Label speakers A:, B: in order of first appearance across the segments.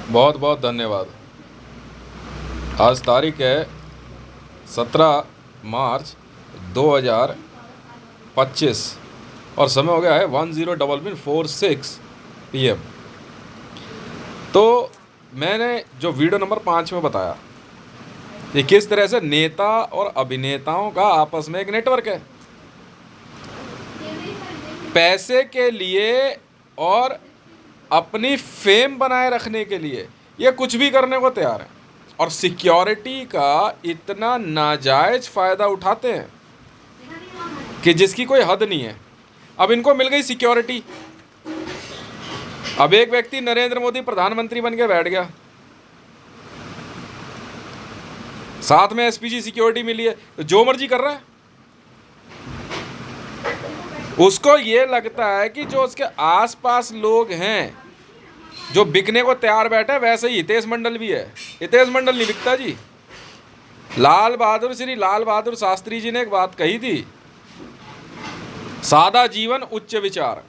A: बहुत बहुत धन्यवाद। आज तारीख है 17 मार्च 2025 और समय हो गया है 10:46 PM। तो मैंने जो वीडियो नंबर 5 में बताया कि किस तरह से नेता और अभिनेताओं का आपस में एक नेटवर्क है, पैसे के लिए और अपनी फेम बनाए रखने के लिए ये कुछ भी करने को तैयार है, और सिक्योरिटी का इतना नाजायज़ फ़ायदा उठाते हैं कि जिसकी कोई हद नहीं है। अब इनको मिल गई सिक्योरिटी। अब एक व्यक्ति नरेंद्र मोदी प्रधानमंत्री बन के बैठ गया, साथ में एसपीजी सिक्योरिटी मिली है, तो जो मर्जी कर रहा है। उसको ये लगता है कि जो उसके आसपास लोग हैं जो बिकने को तैयार बैठे, वैसे ही हितेश मंडल भी है। हितेश मंडल नहीं बिकता जी। श्री लाल बहादुर शास्त्री जी ने एक बात कही थी, सादा जीवन उच्च विचार।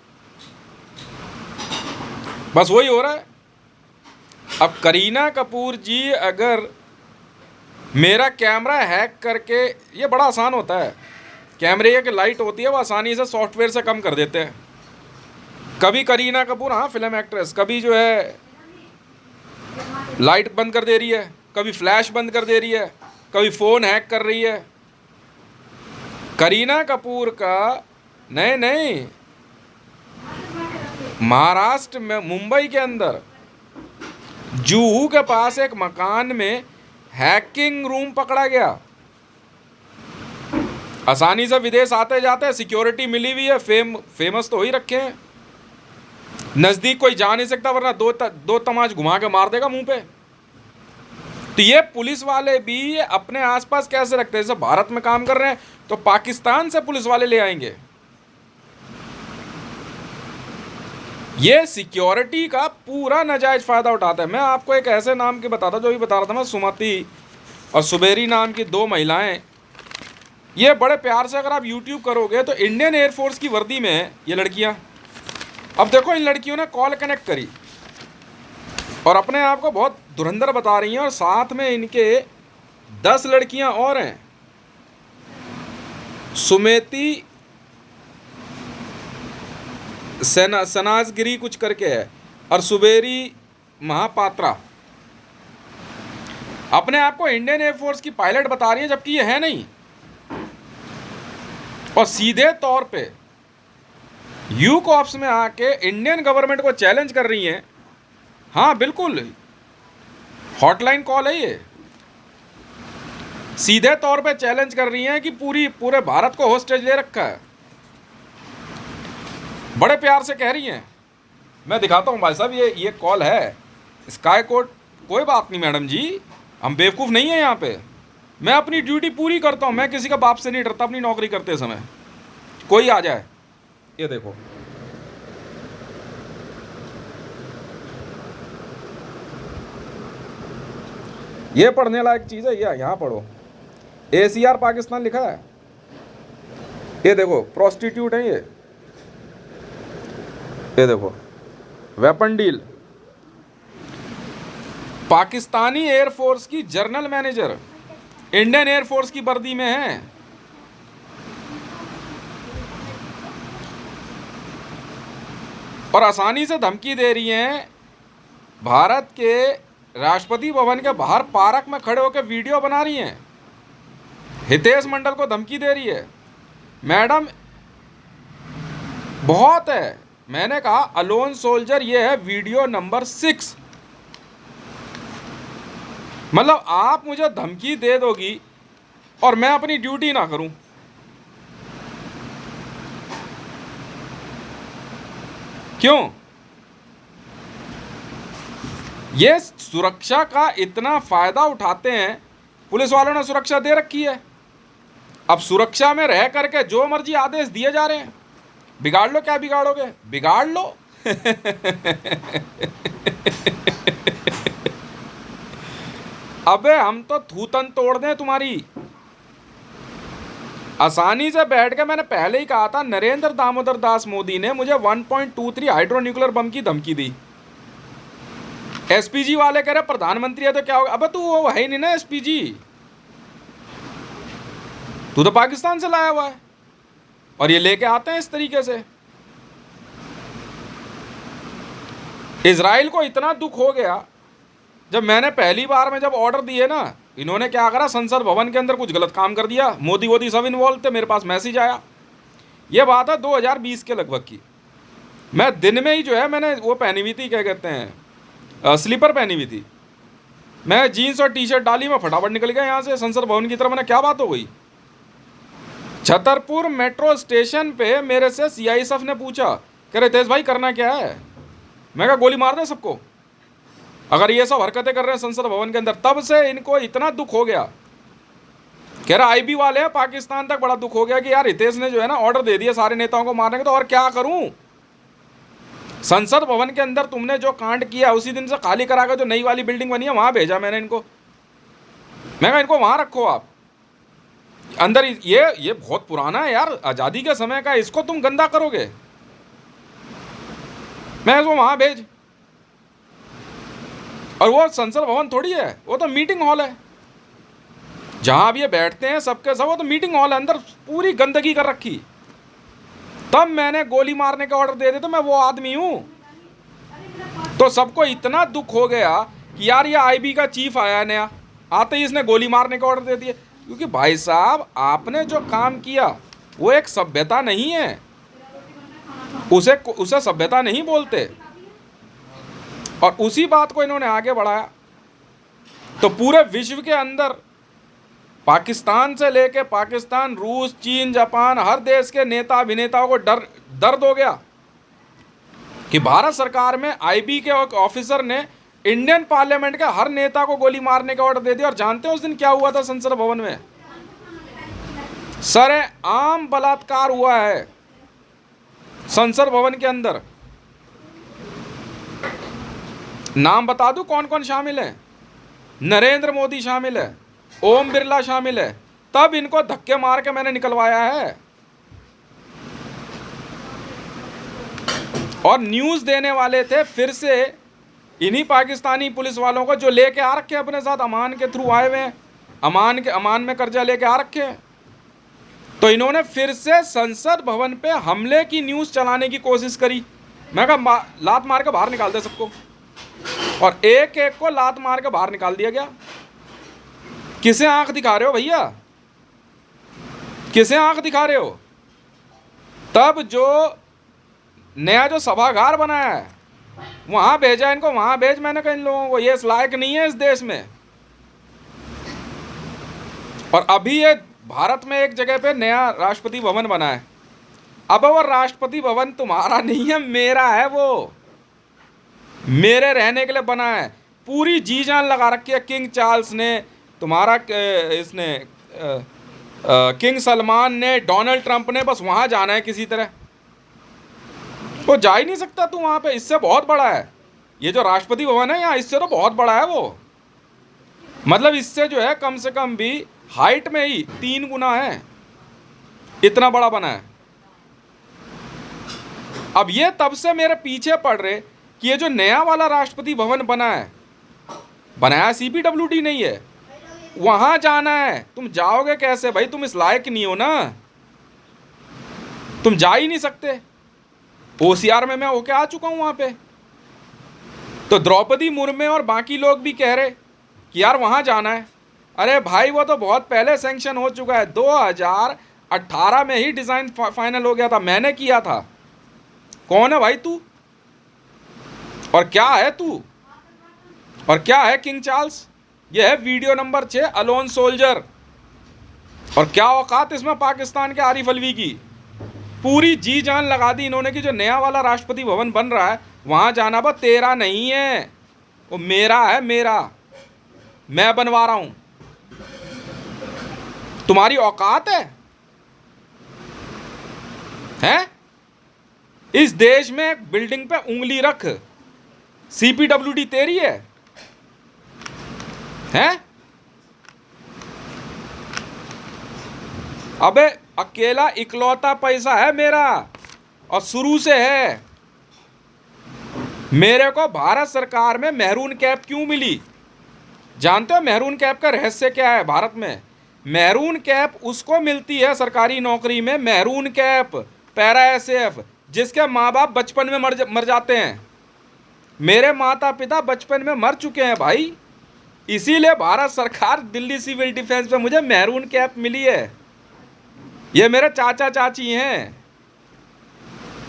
A: बस वही हो रहा है। अब करीना कपूर जी अगर मेरा कैमरा हैक करके, ये बड़ा आसान होता है, कैमरे की लाइट होती है वो आसानी से सॉफ्टवेयर से कम कर देते हैं। कभी करीना कपूर, हाँ फिल्म एक्ट्रेस, कभी जो है लाइट बंद कर दे रही है, कभी फ्लैश बंद कर दे रही है, कभी फ़ोन हैक कर रही है। करीना कपूर का नहीं, महाराष्ट्र में मुंबई के अंदर जुहू के पास एक मकान में हैकिंग रूम पकड़ा गया। आसानी से विदेश आते जाते सिक्योरिटी मिली हुई है, फेमस तो ही रखे हैं। नज़दीक कोई जा नहीं सकता, वरना दो तमाच घुमा के मार देगा मुंह पे। तो ये पुलिस वाले भी अपने आसपास कैसे रखते हैं? जैसे भारत में काम कर रहे हैं तो पाकिस्तान से पुलिस वाले ले आएंगे। ये सिक्योरिटी का पूरा नाजायज फ़ायदा उठाता है। मैं आपको एक ऐसे नाम की बताता, जो भी बता रहा था मैं, सुमति और सुबेरी नाम की दो महिलाएं। ये बड़े प्यार से अगर आप यूट्यूब करोगे तो इंडियन एयरफोर्स की वर्दी में है ये लड़कियां। अब देखो, इन लड़कियों ने कॉल कनेक्ट करी और अपने आप को बहुत धुरंधर बता रही हैं, और साथ में इनके 10 लड़कियां और हैं। सुमेति सनाजगिरी कुछ करके है, और सुबेरी महापात्रा अपने आप को इंडियन एयरफोर्स की पायलट बता रही है, जबकि ये है नहीं। और सीधे तौर पे यू कॉप्स में आके इंडियन गवर्नमेंट को चैलेंज कर रही हैं। हाँ बिल्कुल, हॉटलाइन कॉल है ये। सीधे तौर पे चैलेंज कर रही हैं कि पूरे भारत को होस्टेज ले रखा है। बड़े प्यार से कह रही हैं। मैं दिखाता हूँ भाई साहब, ये कॉल है स्काई कोड। कोई बात नहीं मैडम जी, हम बेवकूफ़ नहीं हैं यहाँ पे। मैं अपनी ड्यूटी पूरी करता हूँ, मैं किसी का बाप से नहीं डरता अपनी नौकरी करते समय, कोई आ जाए। ये देखो, ये पढ़ने लायक चीज़ है, ये यहाँ पढ़ो। ACR पाकिस्तान लिखा है। ये देखो, प्रोस्टिट्यूट है ये देखो, वेपन डील। पाकिस्तानी एयरफोर्स की जनरल मैनेजर इंडियन एयरफोर्स की वर्दी में है। और आसानी से धमकी दे रही हैं। भारत के राष्ट्रपति भवन के बाहर पार्क में खड़े होकर वीडियो बना रही हैं। हितेश मंडल को धमकी दे रही है। मैडम बहुत है। मैंने कहा अलोन सोल्जर, ये है वीडियो नंबर 6। मतलब आप मुझे धमकी दे दोगी और मैं अपनी ड्यूटी ना करूं? क्यों? ये सुरक्षा का इतना फायदा उठाते हैं। पुलिस वालों ने सुरक्षा दे रखी है, अब सुरक्षा में रह करके जो मर्जी आदेश दिए जा रहे हैं। बिगाड़ लो, क्या बिगाड़ोगे? बिगाड़ लो। अबे हम तो थूतन तोड़ दें तुम्हारी। आसानी से बैठ के, मैंने पहले ही कहा था, नरेंद्र दामोदर दास मोदी ने मुझे 1.23 हाइड्रो न्यूक्लियर बम की धमकी दी। एसपीजी वाले कह रहे प्रधानमंत्री है तो क्या होगा? अबे तू वो है ही नहीं ना एसपीजी, तू तो पाकिस्तान से लाया हुआ है। और ये लेके आते हैं इस तरीके से। इजराइल को इतना दुख हो गया जब मैंने पहली बार में जब ऑर्डर दिए ना, इन्होंने क्या करा, संसद भवन के अंदर कुछ गलत काम कर दिया, मोदी वोदी सब इन्वॉल्व थे। मेरे पास मैसेज आया, ये बात है 2020 के लगभग की। मैं दिन में ही जो है मैंने वो पहनी हुई थी, क्या कहते हैं, स्लीपर पहनी हुई थी। मैं जीन्स और टी शर्ट डाली, मैं फटाफट निकल गया यहाँ से संसद भवन की तरफ। मैंने क्या बात हो गई? छतरपुर मेट्रो स्टेशन पे मेरे से सीआईएसएफ ने पूछा, कह रहे तेज भाई करना क्या है? मैं कहा गोली मार दे सबको, अगर ये सब हरकतें कर रहे हैं संसद भवन के अंदर। तब से इनको इतना दुख हो गया, कह रहा आईबी वाले हैं पाकिस्तान तक बड़ा दुख हो गया कि यार हितेश ने जो है ना ऑर्डर दे दिया सारे नेताओं को मारने का, तो और क्या करूं? संसद भवन के अंदर तुमने जो कांड किया उसी दिन से खाली करा कर जो नई वाली बिल्डिंग बनी है वहां भेजा मैंने इनको। मैं कहा इनको वहां रखो आप अंदर। ये बहुत पुराना है यार, आजादी के समय का, इसको तुम गंदा करोगे? मैं इसको वहां भेज। और वो संसद भवन थोड़ी है, वो तो मीटिंग हॉल है जहां अब ये बैठते हैं सबके सब, वो तो मीटिंग हॉल है, अंदर पूरी गंदगी कर रखी। तब मैंने गोली मारने का ऑर्डर दे दिया, तो मैं वो आदमी हूं। तो सबको इतना दुख हो गया कि यार ये आईबी का चीफ आया नया, आते ही इसने गोली मारने का ऑर्डर दे दिया। क्योंकि भाई साहब आपने जो काम किया वो एक सभ्यता नहीं है, उसे सभ्यता नहीं बोलते। और उसी बात को इन्होंने आगे बढ़ाया। तो पूरे विश्व के अंदर पाकिस्तान से लेके पाकिस्तान, रूस, चीन, जापान, हर देश के नेता अभिनेताओं को दर्द हो गया कि भारत सरकार में आईबी के ऑफिसर ने इंडियन पार्लियामेंट के हर नेता को गोली मारने का ऑर्डर दे दिया। और जानते हैं उस दिन क्या हुआ था संसद भवन में? सरेआम बलात्कार हुआ है संसद भवन के अंदर। नाम बता दूं कौन कौन शामिल है? नरेंद्र मोदी शामिल है, ओम बिरला शामिल है। तब इनको धक्के मार के मैंने निकलवाया है। और न्यूज देने वाले थे फिर से इन्हीं पाकिस्तानी पुलिस वालों को जो लेके आ रखे अपने साथ, अमान के थ्रू आए हुए हैं, अमान में कर्जा लेके आ रखे हैं। तो इन्होंने फिर से संसद भवन पे हमले की न्यूज चलाने की कोशिश करी। मैं कहा लात मार के बाहर निकाल दे सबको, और एक एक को लात मार के बाहर निकाल दिया गया। किसे आंख दिखा रहे हो भैया? किसे आंख दिखा रहे हो? तब जो नया जो सभागार बनाया है वहां भेजा इनको, वहां भेज। मैंने कहा इन लोगों को ये इस लायक नहीं है इस देश में। और अभी ये भारत में एक जगह पे नया राष्ट्रपति भवन बना है। अब वो राष्ट्रपति भवन तुम्हारा नहीं है, मेरा है। वो मेरे रहने के लिए बना है। पूरी जी जान लगा रखी है किंग चार्ल्स ने, तुम्हारा इसने किंग सलमान ने, डोनाल्ड ट्रंप ने। बस वहां जाना है किसी तरह। वो जा ही नहीं सकता तू वहां पे, इससे बहुत बड़ा है ये जो राष्ट्रपति भवन है यहाँ, इससे तो बहुत बड़ा है वो। मतलब इससे जो है कम से कम भी हाइट में ही 3 गुना है, इतना बड़ा बना है। अब ये तब से मेरे पीछे पड़ रहे कि ये जो नया वाला राष्ट्रपति भवन बना है, बनाया सीपीडब्ल्यूडी नहीं है, वहां जाना है। तुम जाओगे कैसे भाई? तुम इस लायक नहीं हो ना, तुम जा ही नहीं सकते। ओसीआर में मैं होके आ चुका हूं वहां पे। तो द्रौपदी मुर्मू और बाकी लोग भी कह रहे कि यार वहां जाना है। अरे भाई वो तो बहुत पहले सैंक्शन हो चुका है, 2018 में ही डिजाइन फाइनल हो गया था, मैंने किया था। कौन है भाई तू? और क्या है तू? और क्या है किंग चार्ल्स? ये है वीडियो नंबर 6 अलोन सोल्जर। और क्या औकात इसमें पाकिस्तान के आरिफ अलवी की? पूरी जी जान लगा दी इन्होंने कि जो नया वाला राष्ट्रपति भवन बन रहा है वहां जाना। बस तेरा नहीं है, वो मेरा है, मेरा, मैं बनवा रहा हूं। तुम्हारी औकात है? हैं? इस देश में एक बिल्डिंग पे उंगली रख, सीपीडब्ल्यूडी तेरी है? हैं? अबे अकेला इकलौता पैसा है मेरा, और शुरू से है। मेरे को भारत सरकार में मैरून कैप क्यों मिली? जानते हो मैरून कैप का रहस्य क्या है भारत में? मैरून कैप उसको मिलती है सरकारी नौकरी में, मैरून कैप पैरा एसएफ, जिसके माँ बाप बचपन में मर जाते हैं। मेरे माता पिता बचपन में मर चुके हैं भाई, इसीलिए भारत सरकार दिल्ली सिविल डिफेंस पे मुझे मैरून कैप मिली है। ये मेरे चाचा चाची हैं।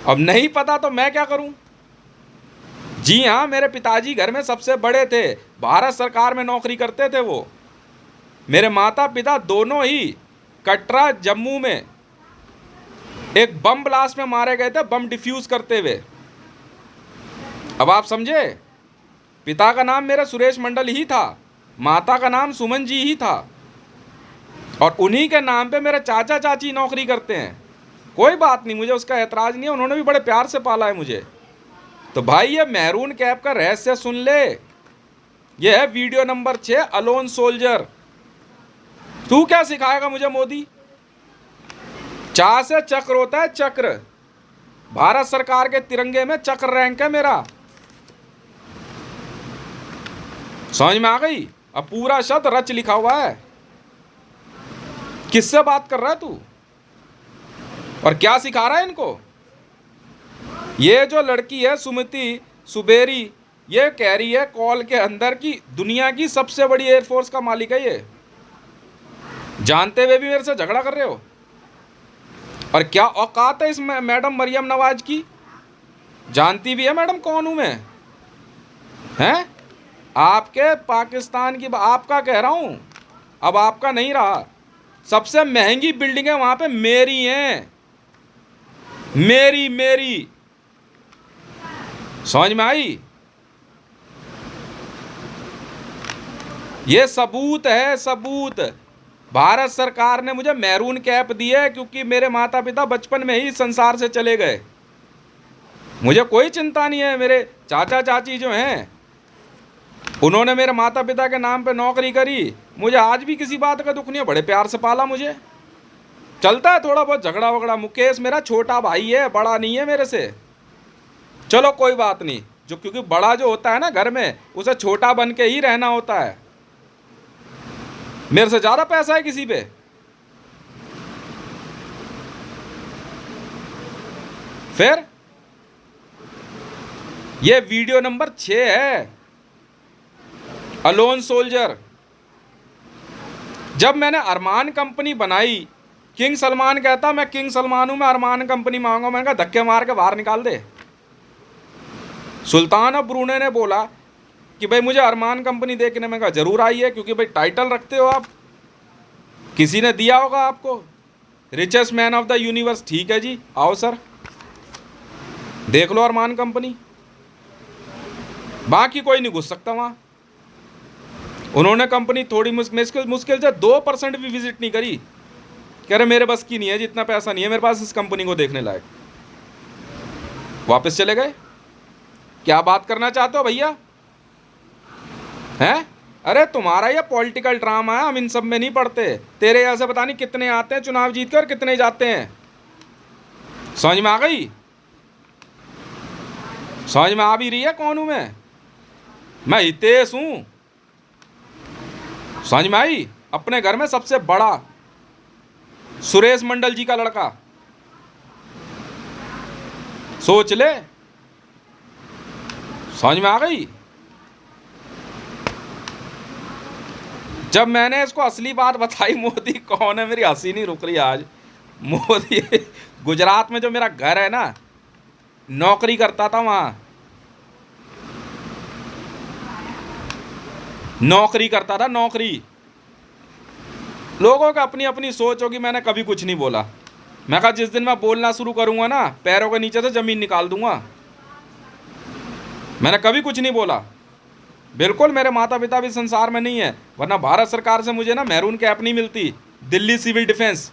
A: अब नहीं पता तो मैं क्या करूं? जी हाँ, मेरे पिताजी घर में सबसे बड़े थे, भारत सरकार में नौकरी करते थे वो। मेरे माता पिता दोनों ही कटरा जम्मू में एक बम ब्लास्ट में मारे गए थे, बम डिफ्यूज करते हुए। अब आप समझे, पिता का नाम मेरा सुरेश मंडल ही था, माता का नाम सुमन जी ही था, और उन्हीं के नाम पे मेरे चाचा चाची नौकरी करते हैं। कोई बात नहीं, मुझे उसका ऐतराज नहीं है, उन्होंने भी बड़े प्यार से पाला है मुझे। तो भाई ये मैरून कैप का रहस्य सुन ले। ये है वीडियो नंबर 6, अलोन सोल्जर। तू क्या सिखाएगा मुझे मोदी? चा से चक्र होता है, चक्र। भारत सरकार के तिरंगे में चक्र रैंक है मेरा। समझ में आ गई? अब पूरा शब्द रच लिखा हुआ है। किससे बात कर रहा है तू और क्या सिखा रहा है इनको? ये जो लड़की है सुमति सुबेरी, ये कह रही है कॉल के अंदर की दुनिया की सबसे बड़ी एयरफोर्स का मालिक है ये। जानते हुए भी मेरे से झगड़ा कर रहे हो? और क्या औकात है इस मैडम मरियम नवाज की? जानती भी है मैडम कौन हूं मैं? हैं? आपके पाकिस्तान की आपका कह रहा हूं, अब आपका नहीं रहा। सबसे महंगी बिल्डिंगें वहां पे मेरी हैं, मेरी। समझ में आई? ये सबूत है, सबूत। भारत सरकार ने मुझे मैरून कैप दी है क्योंकि मेरे माता पिता बचपन में ही संसार से चले गए। मुझे कोई चिंता नहीं है। मेरे चाचा चाची जो हैं, उन्होंने मेरे माता पिता के नाम पे नौकरी करी। मुझे आज भी किसी बात का दुख नहीं है, बड़े प्यार से पाला मुझे। चलता है थोड़ा बहुत झगड़ा वगड़ा। मुकेश मेरा छोटा भाई है, बड़ा नहीं है मेरे से। चलो कोई बात नहीं, जो क्योंकि बड़ा जो होता है ना घर में, उसे छोटा बन के ही रहना होता है। मेरे से ज्यादा पैसा है किसी पे? फिर ये वीडियो नंबर 6 है, अलोन सोल्जर। जब मैंने अरमान कंपनी बनाई, किंग सलमान कहता मैं किंग सलमान हूं, मैं अरमान कंपनी मांगूंगा। मैंने कहा धक्के मार के बाहर निकाल दे। सुल्तान ऑफ ब्रूनेई ने बोला कि भाई मुझे अरमान कंपनी देखने में, कहा जरूर आइए, क्योंकि भाई टाइटल रखते हो आप, किसी ने दिया होगा आपको, richest man of the universe. ठीक है जी, आओ सर, देख लो अरमान कंपनी। बाकी कोई नहीं घुस सकता वहां। उन्होंने कंपनी थोड़ी मुश्किल से 2% भी विजिट नहीं करी। कह रहे मेरे बस की नहीं है, जितना पैसा नहीं है मेरे पास इस कंपनी को देखने लायक। वापस चले गए। क्या बात करना चाहते हो भैया? हैं? अरे तुम्हारा ये पॉलिटिकल ड्रामा है, हम इन सब में नहीं पढ़ते। तेरे ऐसे पता नहीं कितने आते हैं चुनाव जीत के और कितने जाते हैं। समझ में आ गई? समझ में आ भी रही है कौन हूं मैं हितेश हूं। समझ में आई? अपने घर में सबसे बड़ा, सुरेश मंडल जी का लड़का। सोच ले। समझ में आ गई? जब मैंने इसको असली बात बताई, मोदी कौन है, मेरी हंसी नहीं रुक रही आज। मोदी गुजरात में जो मेरा घर है ना, नौकरी करता था वहां, नौकरी करता था, नौकरी। लोगों का अपनी अपनी सोच होगी, मैंने कभी कुछ नहीं बोला। मैं कहा जिस दिन मैं बोलना शुरू करूंगा ना, पैरों के नीचे से जमीन निकाल दूंगा। मैंने कभी कुछ नहीं बोला। बिल्कुल मेरे माता पिता भी संसार में नहीं है, वरना भारत सरकार से मुझे ना मैरून कैप नहीं मिलती। दिल्ली सिविल डिफेंस,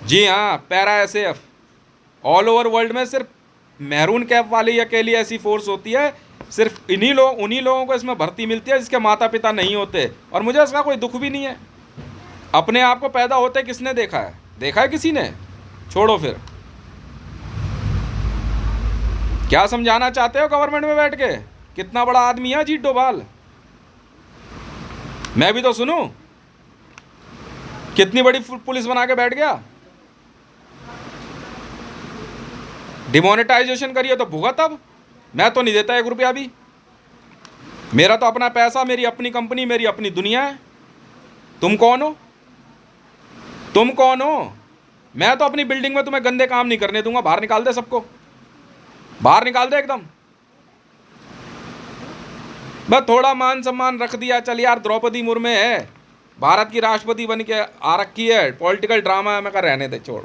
A: जी हाँ, para SF. All over world में सिर्फ मैरून कैप वाली अकेली ऐसी फोर्स होती है, सिर्फ उन्हीं लोगों को इसमें भर्ती मिलती है जिसके माता पिता नहीं होते। और मुझे इसका कोई दुख भी नहीं है। अपने आप को पैदा होते किसने देखा है? देखा है किसी ने? छोड़ो फिर। क्या समझाना चाहते हो गवर्नमेंट में बैठ के? कितना बड़ा आदमी है अजीत डोभाल, मैं भी तो सुनूं। कितनी बड़ी पुलिस बना के बैठ गया। डिमोनेटाइजेशन करिए तो भुगत। अब मैं तो नहीं देता 1 रुपया भी। मेरा तो अपना पैसा, मेरी अपनी कंपनी, मेरी अपनी दुनिया है। तुम कौन हो? तुम कौन हो? मैं तो अपनी बिल्डिंग में तुम्हें गंदे काम नहीं करने दूंगा। बाहर निकाल दे सबको, बाहर निकाल दे एकदम। बस थोड़ा मान सम्मान रख दिया, चल यार द्रौपदी मुर्मू है, भारत की राष्ट्रपति बन के आ रखी है, पॉलिटिकल ड्रामा है। मैं कहा रहने दे, छोड़।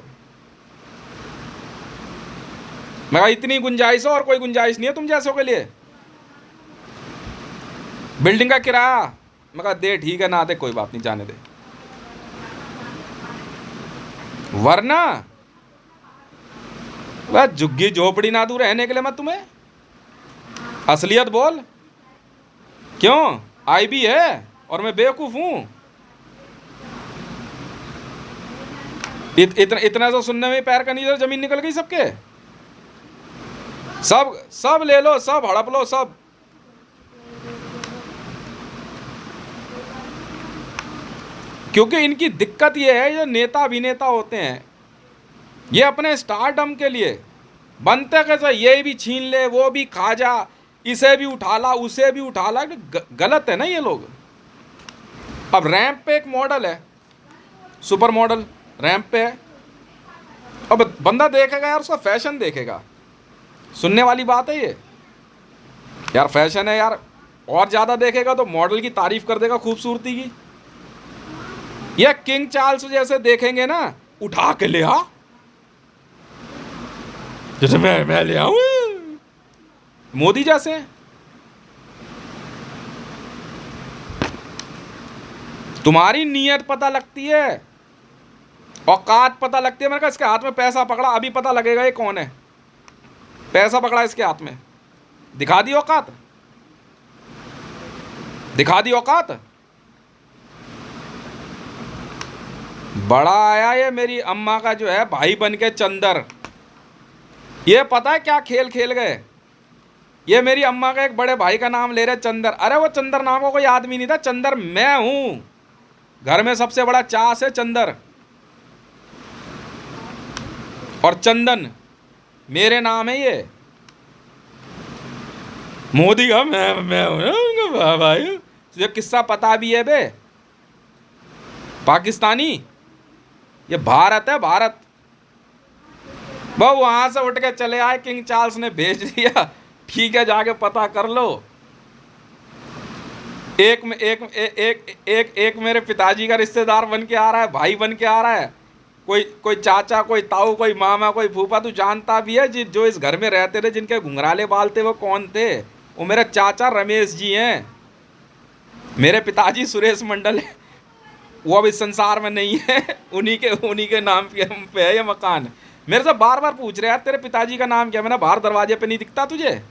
A: मैं कहा इतनी गुंजाइश हो और कोई गुंजाइश नहीं है तुम जैसों के लिए। बिल्डिंग का किराया, मैं कहा दे, ठीक है, ना दे कोई बात नहीं, जाने दे। वरना वह झुग्गी झोपड़ी ना दूं रहने के लिए मैं तुम्हें। असलियत बोल। क्यों? आई भी है और मैं बेवकूफ हूं? इतना तो सुनने में पैर का नीचे जमीन निकल गई सबके। सब ले लो, सब हड़प लो, सब। क्योंकि इनकी दिक्कत ये है, जो नेता अभिनेता होते हैं ये अपने स्टारडम के लिए बनते कैसे, ये भी छीन ले, वो भी खा जा, इसे भी उठा ला, उसे भी उठा ला। गलत है ना ये लोग। अब रैंप पे एक मॉडल है, सुपर मॉडल रैंप पे है। अब बंदा देखेगा यार, उसका फैशन देखेगा। सुनने वाली बात है ये यार, फैशन है यार। और ज़्यादा देखेगा तो मॉडल की तारीफ कर देगा, खूबसूरती की। ये किंग चार्ल्स जैसे देखेंगे ना, उठा के ले आ, जैसे मैं ले आऊं। मोदी जैसे तुम्हारी नीयत पता लगती है, औकात पता लगती है। मैंने कहा इसके हाथ में पैसा पकड़ा, अभी पता लगेगा ये कौन है। पैसा पकड़ा इसके हाथ में, दिखा दी औकात, दिखा दी औकात। बड़ा आया ये मेरी अम्मा का जो है भाई बन के चंदर। ये पता है क्या खेल खेल गए? ये मेरी अम्मा का एक बड़े भाई का नाम ले रहे चंदर। अरे वो चंदर नाम का कोई आदमी नहीं था, चंदर मैं हूं। घर में सबसे बड़ा चास है चंदर, और चंदन मेरे नाम है। ये मोदी का मैं हूं भाई। तुझे किस्सा पता भी है बे? पाकिस्तानी, ये भारत है, भारत। वो वहां से उठ के चले आए, किंग चार्ल्स ने भेज दिया, ठीक है जाके पता कर लो। एक मेरे पिताजी का रिश्तेदार बन के आ रहा है, भाई बन के आ रहा है। कोई चाचा, कोई ताऊ, कोई मामा, कोई फूफा। तू जानता भी है जो इस घर में रहते थे, जिनके घुंघराले बाल थे, वो कौन थे? वो मेरे चाचा रमेश जी हैं। मेरे पिताजी सुरेश मंडल है, वो अब इस संसार में नहीं है। उन्हीं के नाम पे है ये मकान। मेरे से बार बार पूछ रहे हैं तेरे पिताजी का नाम क्या? मैंने बाहर दरवाजे पे नहीं दिखता तुझे?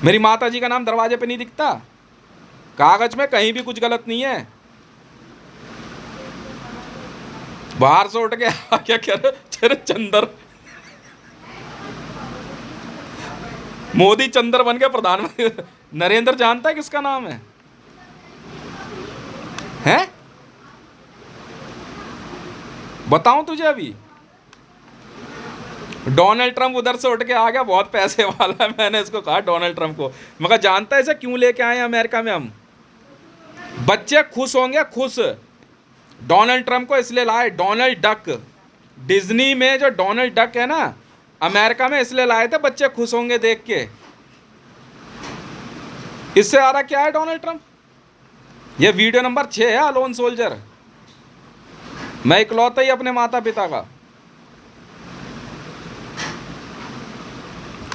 A: मेरी माता जी का नाम दरवाजे पे नहीं दिखता? कागज में कहीं भी कुछ गलत नहीं है। बाहर से उठ के क्या कह रहे चंदर, मोदी चंदर बन के प्रधानमंत्री। नरेंद्र जानता है किसका नाम है? हैं? बताऊं तुझे अभी? डोनाल्ड ट्रंप उधर से उठ के आ गया, बहुत पैसे वाला है। मैंने इसको कहा डोनाल्ड ट्रंप को, मैं कहा जानता है इसे क्यों लेके आए अमेरिका में हम? बच्चे खुश होंगे, खुश। डोनाल्ड ट्रंप को इसलिए लाए, डोनाल्ड डक, डिज्नी में जो डोनाल्ड डक है ना, अमेरिका में इसलिए लाए थे, बच्चे खुश होंगे देख के। इससे आ रहा क्या है डोनाल्ड ट्रंप? ये वीडियो नंबर 6 है, अलोन सोल्जर। मैं इकलौता ही अपने माता पिता का।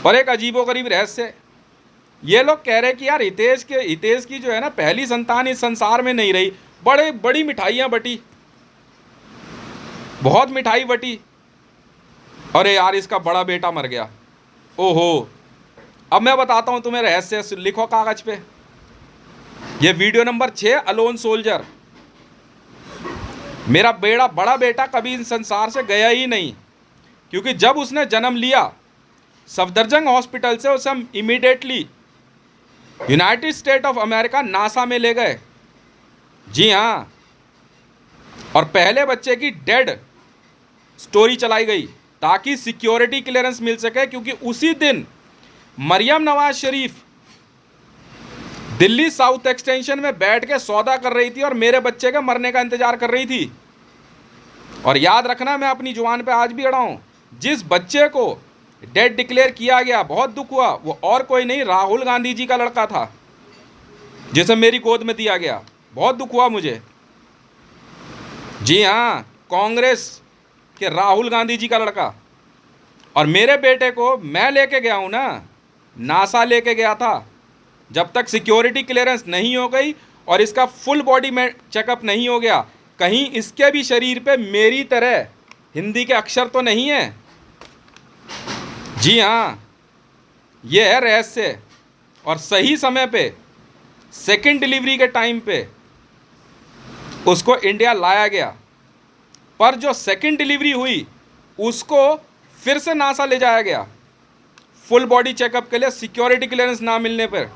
A: और एक अजीबोगरीब रहस्य, ये लोग कह रहे कि यार हितेश की जो है ना पहली संतान इस संसार में नहीं रही। बड़ी मिठाइयाँ बटी, बहुत मिठाई बटी। अरे यार इसका बड़ा बेटा मर गया। ओहो, अब मैं बताता हूँ तुम्हें रहस्य, लिखो कागज पे। ये वीडियो नंबर 6, अलोन सोल्जर। मेरा बड़ा बेटा कभी इस संसार से गया ही नहीं, क्योंकि जब उसने जन्म लिया सफदरजंग हॉस्पिटल से उसे हम immediately United state of America NASA में ले गए। जी हाँ, और पहले बच्चे की डेड स्टोरी चलाई गई ताकि सिक्योरिटी क्लियरेंस मिल सके, क्योंकि उसी दिन मरियम नवाज शरीफ दिल्ली साउथ एक्सटेंशन में बैठ के सौदा कर रही थी और मेरे बच्चे के मरने का इंतजार कर रही थी। और याद रखना, मैं अपनी जुबान पे आज भी अड़ा हूं, जिस बच्चे को डेड डिक्लेयर किया गया, बहुत दुख हुआ, वो और कोई नहीं, राहुल गांधी जी का लड़का था जिसे मेरी गोद में दिया गया। बहुत दुख हुआ मुझे। जी हाँ, कांग्रेस के राहुल गांधी जी का लड़का। और मेरे बेटे को मैं लेके गया हूं ना, नासा लेके गया था। जब तक सिक्योरिटी क्लियरेंस नहीं हो गई और इसका फुल बॉडी में चेकअप नहीं हो गया, कहीं इसके भी शरीर पे मेरी तरह हिंदी के अक्षर तो नहीं है। जी हाँ, यह है रहस्य। और सही समय पे सेकंड डिलीवरी के टाइम पे उसको इंडिया लाया गया, पर जो सेकंड डिलीवरी हुई उसको फिर से नासा ले जाया गया फुल बॉडी चेकअप के लिए, सिक्योरिटी क्लियरेंस ना मिलने पर।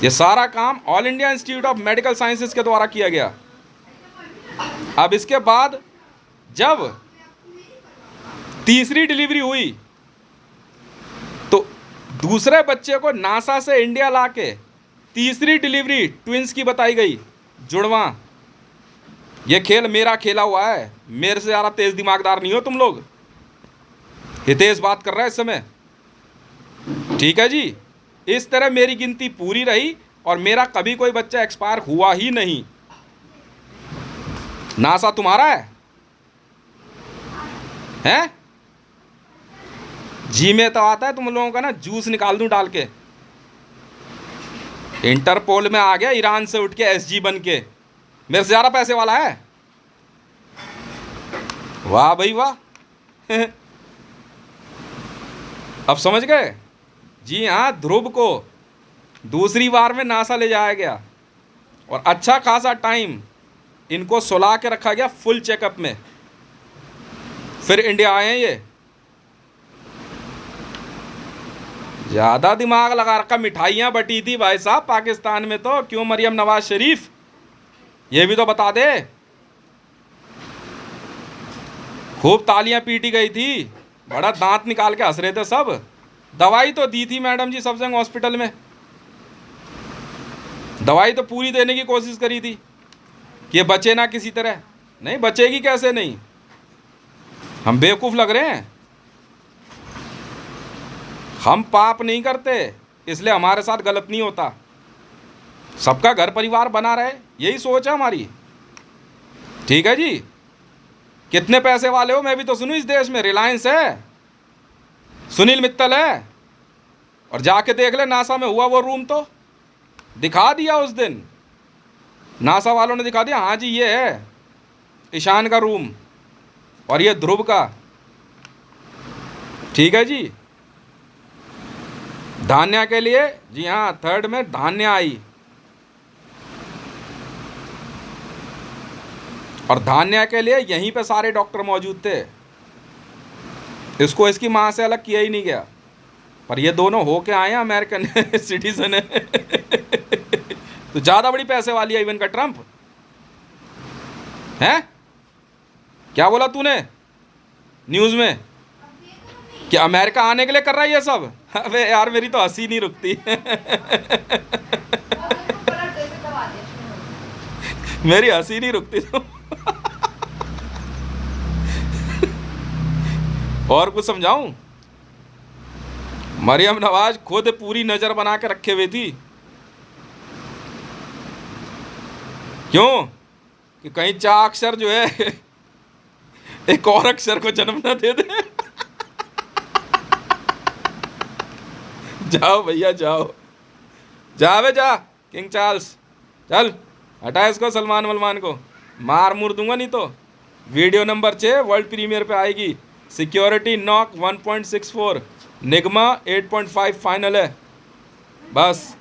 A: यह सारा काम all India institute of medical sciences के द्वारा किया गया। अब इसके बाद जब तीसरी डिलीवरी हुई तो दूसरे बच्चे को नासा से इंडिया लाके तीसरी डिलीवरी ट्विंस की बताई गई, जुड़वा। ये खेल मेरा खेला हुआ है, मेरे से ज़्यादा तेज दिमागदार नहीं हो तुम लोग। हितेश बात कर रहा है इस समय, ठीक है जी। इस तरह मेरी गिनती पूरी रही और मेरा कभी कोई बच्चा एक्सपायर हुआ ही नहीं। नासा तुम्हारा है? हैं? जी में तो आता है तुम लोगों का ना, जूस निकाल दूं डाल के। इंटरपोल में आ गया ईरान से उठ के एसजी बन के, मेरे से ज़्यादा पैसे वाला है। वाह भाई वाह। अब समझ गए? जी हाँ, ध्रुव को दूसरी बार में नासा ले जाया गया और अच्छा खासा टाइम इनको सुला के रखा गया फुल चेकअप में, फिर इंडिया आए हैं ये। ज़्यादा दिमाग लगा रखा, मिठाइयाँ बटी थी भाई साहब पाकिस्तान में तो, क्यों मरियम नवाज शरीफ, ये भी तो बता दे। खूब तालियां पीटी गई थी, बड़ा दांत निकाल के हंस रहे थे सब। दवाई तो दी थी मैडम जी सफदरजंग हॉस्पिटल में, दवाई तो पूरी देने की कोशिश करी थी कि ये बचे ना किसी तरह। नहीं बचेगी, कैसे नहीं, हम बेवकूफ़ लग रहे हैं? हम पाप नहीं करते, इसलिए हमारे साथ गलत नहीं होता। सबका घर परिवार बना रहे, यही सोच है हमारी, ठीक है जी। कितने पैसे वाले हो मैं भी तो सुनूं इस देश में। रिलायंस है, सुनील मित्तल है, और जाके देख ले नासा में हुआ वो रूम तो दिखा दिया उस दिन, नासा वालों ने दिखा दिया। हाँ जी, ये है ईशान का रूम और ये ध्रुव का, ठीक है जी। धान्या के लिए, जी हाँ, थर्ड में धान्या आई और धान्या के लिए यहीं पे सारे डॉक्टर मौजूद थे। इसको इसकी माँ से अलग किया ही नहीं गया, पर ये दोनों होके आए हैं अमेरिकन सिटीजन है। तो ज़्यादा बड़ी पैसे वाली है इवन का ट्रंप है। क्या बोला तूने न्यूज़ में, कि अमेरिका आने के लिए कर रहा है ये सब? अबे यार मेरी तो हंसी नहीं रुकती। मेरी हंसी नहीं रुकती तो। और कुछ समझाऊं? मरियम नवाज खुद पूरी नजर बना के रखे हुए थी, क्यों? कि कहीं चा अक्षर जो है एक और अक्षर को जन्म न दे दे। जाओ भैया जाओ, जावे जा किंग चार्ल्स, चल हटा इसको, सलमान वलमान को मार मुर दूंगा नहीं तो। वीडियो नंबर 6 वर्ल्ड प्रीमियर पे आएगी। सिक्योरिटी नॉक 1.64, निगमा 8.5 फाइनल है बस।